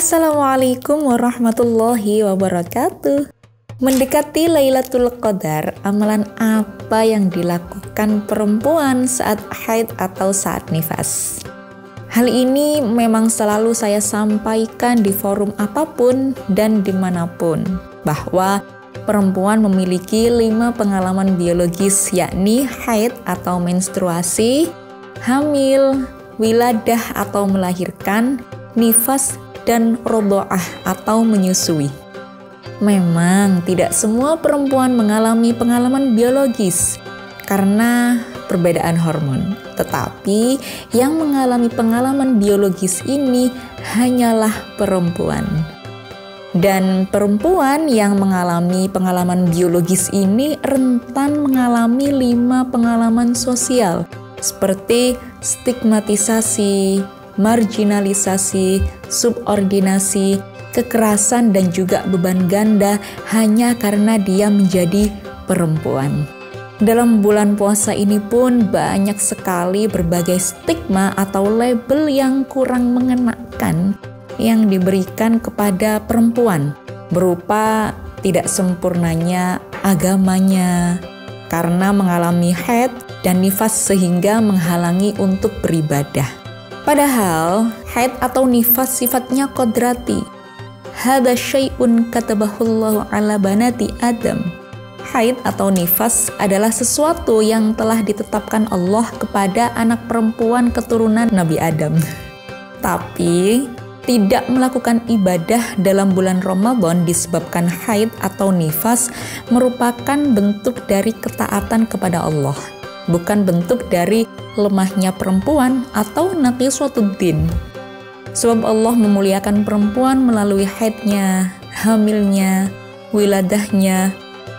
Assalamualaikum warahmatullahi wabarakatuh. Mendekati Lailatul Qadar, amalan apa yang dilakukan perempuan saat haid atau saat nifas? Hal ini memang selalu saya sampaikan di forum apapun dan dimanapun, bahwa perempuan memiliki 5 pengalaman biologis, yakni haid atau menstruasi, hamil, wiladah atau melahirkan, nifas, dan rodho'ah atau menyusui. Memang tidak semua perempuan mengalami pengalaman biologis karena perbedaan hormon. Tetapi yang mengalami pengalaman biologis ini hanyalah perempuan. Dan perempuan yang mengalami pengalaman biologis ini rentan mengalami 5 pengalaman sosial seperti stigmatisasi, marginalisasi, subordinasi, kekerasan, dan juga beban ganda hanya karena dia menjadi perempuan. Dalam bulan puasa ini pun banyak sekali berbagai stigma atau label yang kurang mengenakan yang diberikan kepada perempuan, berupa tidak sempurnanya agamanya karena mengalami haid dan nifas sehingga menghalangi untuk beribadah. Padahal haid atau nifas sifatnya qodrati. Hadza syai'un katabahullahu ala banati Adam. Haid atau nifas adalah sesuatu yang telah ditetapkan Allah kepada anak perempuan keturunan Nabi Adam. Tapi tidak melakukan ibadah dalam bulan Ramadan disebabkan haid atau nifas merupakan bentuk dari ketaatan kepada Allah, bukan bentuk dari lemahnya perempuan atau naqisatuddin. Sebab Allah memuliakan perempuan melalui haidnya, hamilnya, wiladahnya,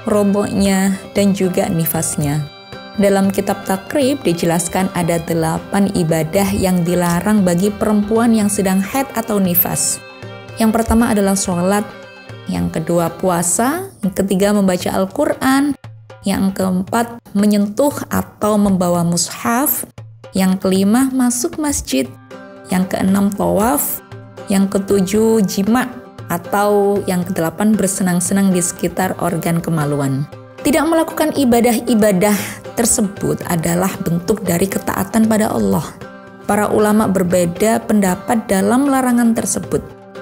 rodho'nya, dan juga nifasnya. Dalam kitab Takrib dijelaskan ada 8 ibadah yang dilarang bagi perempuan yang sedang haid atau nifas. Yang pertama adalah sholat, yang kedua puasa, yang ketiga membaca Al-Quran, yang keempat menyentuh atau membawa mushaf, yang kelima masuk masjid, yang keenam tawaf, yang ketujuh jima, atau yang kedelapan bersenang-senang di sekitar organ kemaluan. Tidak melakukan ibadah-ibadah tersebut adalah bentuk dari ketaatan pada Allah. Para ulama berbeda pendapat dalam larangan tersebut.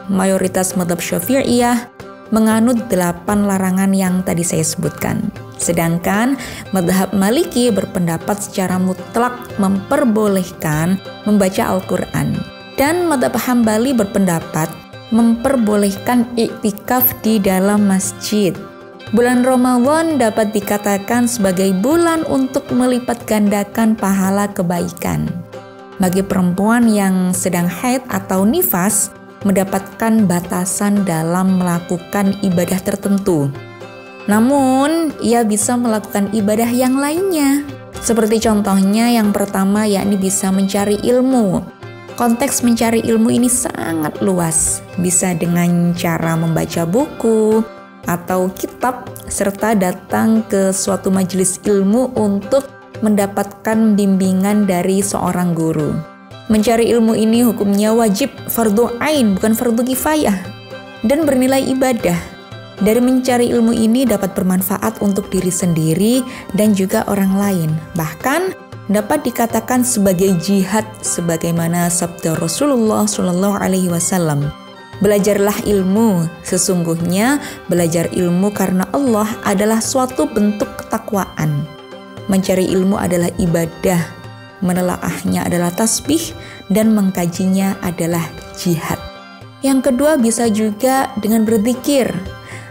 Mayoritas mazhab Syafi'iyah menganut 8 larangan yang tadi saya sebutkan. Sedangkan mazhab Maliki berpendapat secara mutlak memperbolehkan membaca Al-Quran. Dan mazhab Hambali berpendapat memperbolehkan iktikaf di dalam masjid. Bulan Ramadan dapat dikatakan sebagai bulan untuk melipat gandakan pahala kebaikan. Bagi perempuan yang sedang haid atau nifas, mendapatkan batasan dalam melakukan ibadah tertentu. Namun, ia bisa melakukan ibadah yang lainnya. Seperti contohnya yang pertama, yakni bisa mencari ilmu. Konteks mencari ilmu ini sangat luas. Bisa dengan cara membaca buku atau kitab, serta datang ke suatu majelis ilmu untuk mendapatkan bimbingan dari seorang guru. Mencari ilmu ini hukumnya wajib, fardu ain, bukan fardu kifayah, dan bernilai ibadah. Dari mencari ilmu ini dapat bermanfaat untuk diri sendiri dan juga orang lain. Bahkan dapat dikatakan sebagai jihad sebagaimana sabda Rasulullah SAW. Belajarlah ilmu, sesungguhnya belajar ilmu karena Allah adalah suatu bentuk ketakwaan. Mencari ilmu adalah ibadah, menelaahnya adalah tasbih, dan mengkajinya adalah jihad. Yang kedua bisa juga dengan berzikir.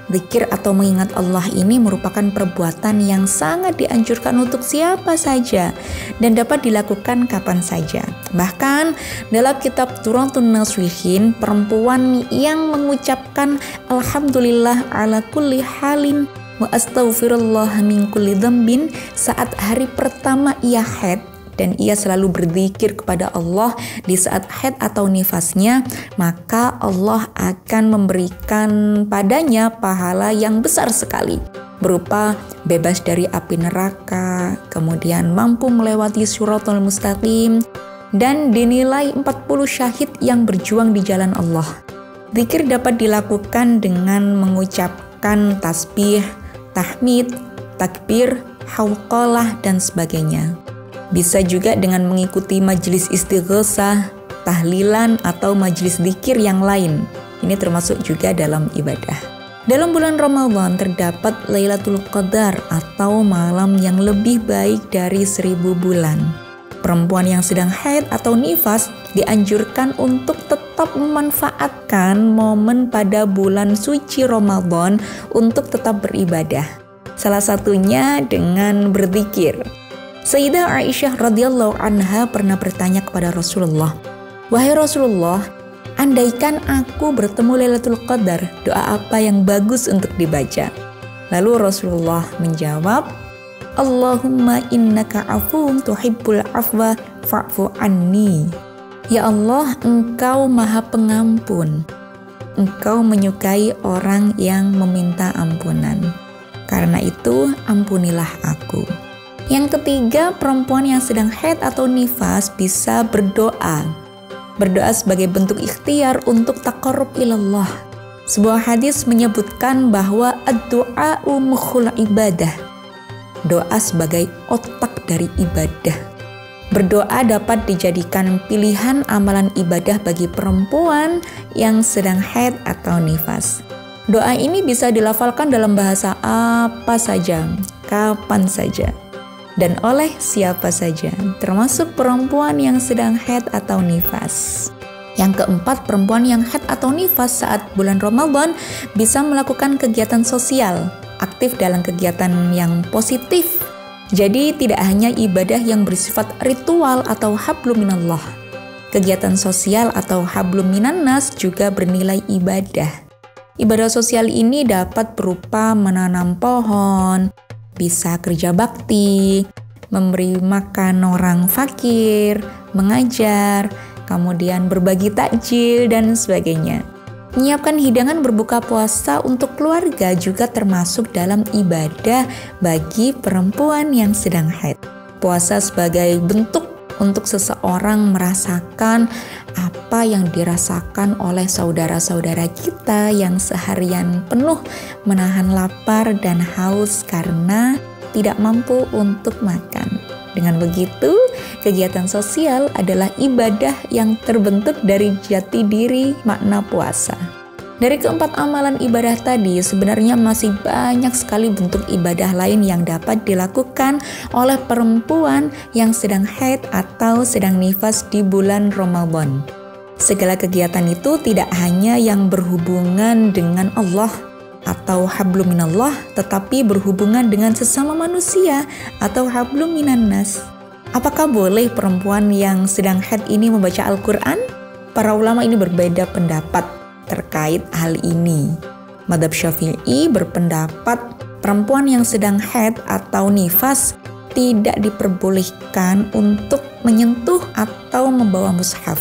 Zikir atau mengingat Allah ini merupakan perbuatan yang sangat dianjurkan untuk siapa saja dan dapat dilakukan kapan saja. Bahkan dalam kitab Turatun Nashlihin, perempuan yang mengucapkan Alhamdulillah ala kulli halin wa astaghfirullah min kulli dzambin saat hari pertama ia haid, dan ia selalu berzikir kepada Allah di saat haid atau nifasnya, maka Allah akan memberikan padanya pahala yang besar sekali, berupa bebas dari api neraka, kemudian mampu melewati Shiratal Mustaqim, dan dinilai 40 syahid yang berjuang di jalan Allah. Zikir dapat dilakukan dengan mengucapkan tasbih, tahmid, takbir, hauqalah, dan sebagainya. Bisa juga dengan mengikuti majelis istighosah, tahlilan, atau majelis zikir yang lain. Ini termasuk juga dalam ibadah. Dalam bulan Ramadan terdapat Lailatul Qadar atau malam yang lebih baik dari 1000 bulan. Perempuan yang sedang haid atau nifas dianjurkan untuk tetap memanfaatkan momen pada bulan suci Ramadan untuk tetap beribadah. Salah satunya dengan berzikir. Sayyidah Aisyah radhiyallahu anha pernah bertanya kepada Rasulullah, "Wahai Rasulullah, andaikan aku bertemu Lailatul Qadar, doa apa yang bagus untuk dibaca?" Lalu Rasulullah menjawab, "Allahumma innaka afuwun tuhibbul afwa fa'fu anni." Ya Allah, Engkau Maha Pengampun. Engkau menyukai orang yang meminta ampunan. Karena itu, ampunilah aku. Yang ketiga, perempuan yang sedang haid atau nifas bisa berdoa. Berdoa sebagai bentuk ikhtiar untuk taqarrub ilallah. Sebuah hadis menyebutkan bahwa ad-du'a'u mukhul ibadah. Doa sebagai otak dari ibadah. Berdoa dapat dijadikan pilihan amalan ibadah bagi perempuan yang sedang haid atau nifas. Doa ini bisa dilafalkan dalam bahasa apa saja, kapan saja, dan oleh siapa saja, termasuk perempuan yang sedang haid atau nifas. Yang keempat, perempuan yang haid atau nifas saat bulan Ramadan bisa melakukan kegiatan sosial, aktif dalam kegiatan yang positif. Jadi tidak hanya ibadah yang bersifat ritual atau hablum minallah. Kegiatan sosial atau hablum minannas juga bernilai ibadah. Ibadah sosial ini dapat berupa menanam pohon, bisa kerja bakti, memberi makan orang fakir, mengajar, kemudian berbagi takjil, dan sebagainya. Menyiapkan hidangan berbuka puasa untuk keluarga juga termasuk dalam ibadah bagi perempuan yang sedang haid. Puasa sebagai bentuk untuk seseorang merasakan apa yang dirasakan oleh saudara-saudara kita yang seharian penuh menahan lapar dan haus karena tidak mampu untuk makan. Dengan begitu, kegiatan sosial adalah ibadah yang terbentuk dari jati diri makna puasa. Dari keempat amalan ibadah tadi, sebenarnya masih banyak sekali bentuk ibadah lain yang dapat dilakukan oleh perempuan yang sedang haid atau sedang nifas di bulan Ramadan. Segala kegiatan itu tidak hanya yang berhubungan dengan Allah atau hablum minallah, tetapi berhubungan dengan sesama manusia atau hablum minannas. Apakah boleh perempuan yang sedang haid ini membaca Al-Quran? Para ulama ini berbeda pendapat terkait hal ini. Madzhab Syafi'i berpendapat perempuan yang sedang haid atau nifas tidak diperbolehkan untuk menyentuh atau membawa mushaf.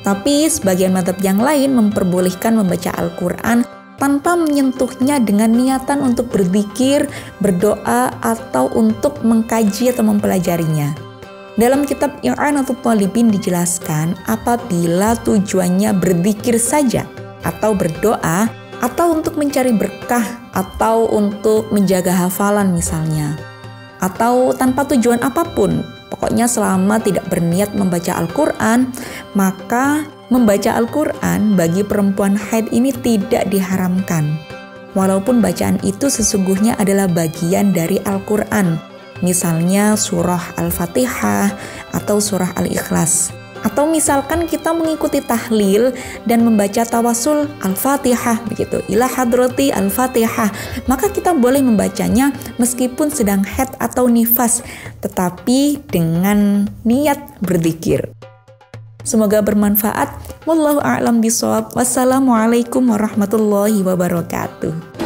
Tapi sebagian madzhab yang lain memperbolehkan membaca Al-Quran tanpa menyentuhnya dengan niatan untuk berzikir, berdoa, atau untuk mengkaji atau mempelajarinya. Dalam kitab I'anatul Talibin dijelaskan apabila tujuannya berzikir saja atau berdoa, atau untuk mencari berkah, atau untuk menjaga hafalan misalnya, atau tanpa tujuan apapun, pokoknya selama tidak berniat membaca Al-Quran, maka membaca Al-Quran bagi perempuan haid ini tidak diharamkan. Walaupun bacaan itu sesungguhnya adalah bagian dari Al-Quran, misalnya surah Al-Fatihah atau surah Al-Ikhlas. Atau misalkan kita mengikuti tahlil dan membaca tawasul Al-Fatihah begitu, ila hadrati Al-Fatihah, maka kita boleh membacanya meskipun sedang haid atau nifas, tetapi dengan niat berzikir. Semoga bermanfaat. Wallahu a'lam bishawab. Wassalamualaikum warahmatullahi wabarakatuh.